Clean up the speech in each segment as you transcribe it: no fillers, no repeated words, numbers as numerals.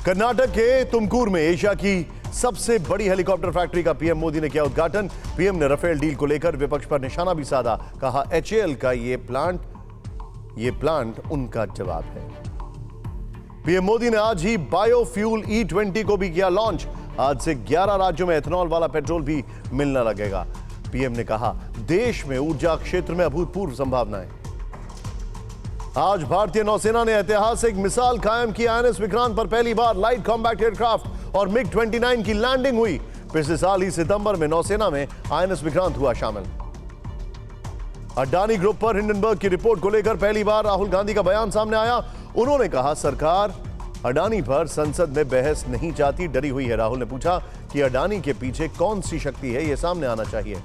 कर्नाटक के तुमकुर में एशिया की सबसे बड़ी हेलीकॉप्टर फैक्ट्री का पीएम मोदी ने किया उद्घाटन। पीएम ने राफेल डील को लेकर विपक्ष पर निशाना भी साधा। कहा एचएएल का ये प्लांट उनका जवाब है। पीएम मोदी ने आज ही बायोफ्यूल E20 को भी किया लॉन्च। आज से 11 राज्यों में एथेनॉल वाला पेट्रोल भी मिलने लगेगा। पीएम ने कहा देश में ऊर्जा क्षेत्र में अभूतपूर्व संभावनाएं। आज भारतीय नौसेना ने ऐतिहासिक मिसाल कायम की। आईएनएस विक्रांत पर पहली बार लाइट कॉम्बैट एयरक्राफ्ट और MiG-29 की लैंडिंग हुई। पिछले साल ही सितंबर में नौसेना में आईएनएस विक्रांत हुआ शामिल। अडानी ग्रुप पर हिंडनबर्ग की रिपोर्ट को लेकर पहली बार राहुल गांधी का बयान सामने आया। उन्होंने कहा सरकार अडानी पर संसद में बहस नहीं चाहती, डरी हुई है। राहुल ने पूछा कि अडानी के पीछे कौन सी शक्ति है, यह सामने आना चाहिए।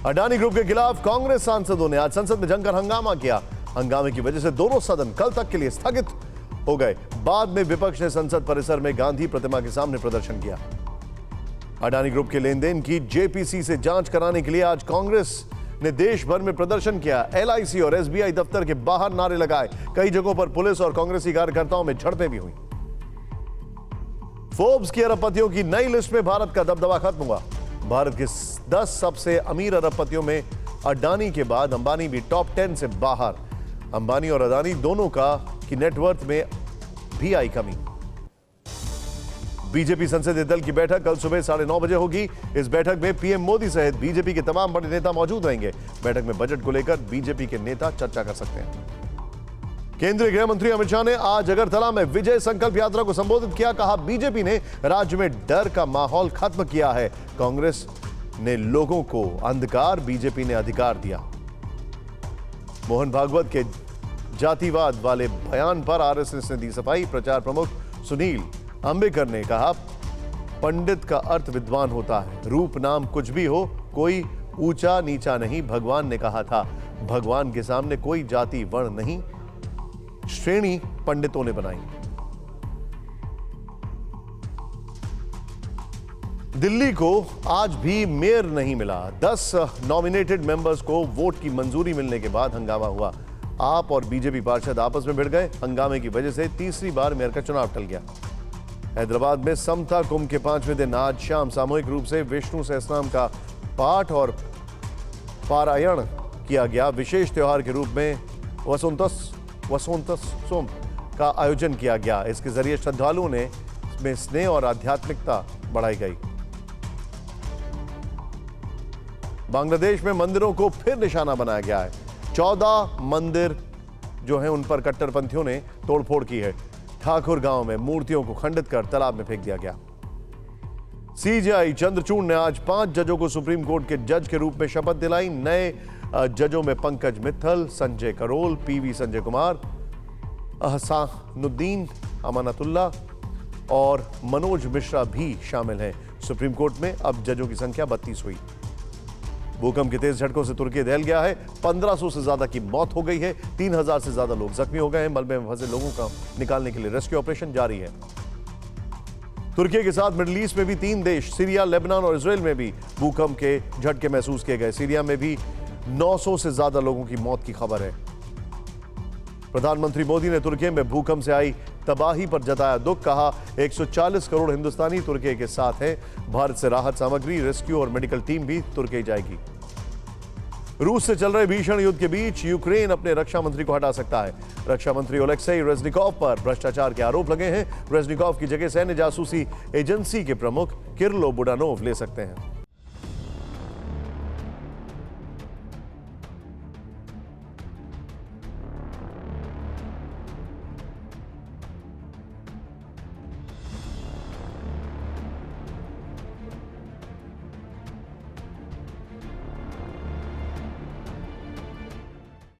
अडानी ग्रुप के खिलाफ कांग्रेस सांसदों ने आज संसद में जमकर हंगामा किया। हंगामे की वजह से दोनों सदन कल तक के लिए स्थगित हो गए। बाद में विपक्ष ने संसद परिसर में गांधी प्रतिमा के सामने प्रदर्शन किया। अडानी ग्रुप के लेन देन की जेपीसी से जांच कराने के लिए आज कांग्रेस ने देश भर में प्रदर्शन किया। एलआईसी और एसबीआई दफ्तर के बाहर नारे लगाए। कई जगहों पर पुलिस और कांग्रेसी कार्यकर्ताओं में झड़पें भी हुई। फोर्ब्स की अरबपतियों की नई लिस्ट में भारत का दबदबा खत्म हुआ। भारत के 10 सबसे अमीर अरबपतियों में अडानी के बाद अंबानी भी टॉप 10 से बाहर। अंबानी और अडानी दोनों की नेटवर्थ में भी आई कमी। बीजेपी संसदीय दल की बैठक कल सुबह 9:30 बजे होगी। इस बैठक में पीएम मोदी सहित बीजेपी के तमाम बड़े नेता मौजूद रहेंगे। बैठक में बजट को लेकर बीजेपी के नेता चर्चा कर सकते हैं। केंद्रीय गृह मंत्री अमित शाह ने आज अगरतला में विजय संकल्प यात्रा को संबोधित किया। कहा बीजेपी ने राज्य में डर का माहौल खत्म किया है। कांग्रेस ने लोगों को अंधकार, बीजेपी ने अधिकार दिया। मोहन भागवत के जातिवाद वाले बयान पर आरएसएस ने दी सफाई। प्रचार प्रमुख सुनील अंबेकर ने कहा पंडित का अर्थ विद्वान होता है, रूप नाम कुछ भी हो, कोई ऊंचा नीचा नहीं। भगवान ने कहा था भगवान के सामने कोई जाति वर्ण नहीं, श्रेणी पंडितों ने बनाई। दिल्ली को आज भी मेयर नहीं मिला। 10 नॉमिनेटेड मेंबर्स को वोट की मंजूरी मिलने के बाद हंगामा हुआ। आप और बीजेपी पार्षद आपस में भिड़ गए। हंगामे की वजह से तीसरी बार मेयर का चुनाव टल गया। हैदराबाद में समता कुंभ के 5वें दिन आज शाम सामूहिक रूप से विष्णु सहस्त्रनाम का पाठ और पारायण किया गया। विशेष त्योहार के रूप में वसंतोत्सव का आयोजन किया गया। इसके जरिए श्रद्धालुओं में स्नेह और आध्यात्मिकता बढ़ाई गई। बांग्लादेश में मंदिरों को फिर निशाना बनाया गया है। 14 मंदिर जो हैं उन पर कट्टरपंथियों ने तोड़फोड़ की है। ठाकुर गांव में मूर्तियों को खंडित कर तालाब में फेंक दिया गया। सीजेआई चंद्रचूड़ ने आज 5 जजों को सुप्रीम कोर्ट के जज के रूप में शपथ दिलाई। नए जजों में पंकज मित्तल, संजय करोल, पीवी संजय कुमार, अहसानुद्दीन अमानतुल्ला और मनोज मिश्रा भी शामिल हैं। सुप्रीम कोर्ट में अब जजों की संख्या 32 हुई। भूकंप के तेज झटकों से तुर्की दहल गया है। 1500 से ज्यादा की मौत हो गई है। 3000 से ज्यादा लोग जख्मी हो गए हैं। मलबे में फंसे लोगों का निकालने के लिए रेस्क्यू ऑपरेशन जारी है। तुर्की के साथ मिडिल ईस्ट में भी 3 देश सीरिया, लेबनान और इजराइल में भी भूकंप के झटके महसूस किए गए। सीरिया में भी 900 से ज्यादा लोगों की मौत की खबर है। प्रधानमंत्री मोदी ने तुर्की में भूकंप से आई तबाही पर जताया दुख। कहा 140 करोड़ हिंदुस्तानी तुर्की के साथ हैं। भारत से राहत सामग्री, रेस्क्यू और मेडिकल टीम भी तुर्की जाएगी। रूस से चल रहे भीषण युद्ध के बीच यूक्रेन अपने रक्षा मंत्री को हटा सकता है। रक्षा मंत्री ओलेक्सी रेजनिकोव पर भ्रष्टाचार के आरोप लगे हैं। रेजनिकोव की जगह सैन्य जासूसी एजेंसी के प्रमुख किरिलो बुडानोव ले सकते हैं।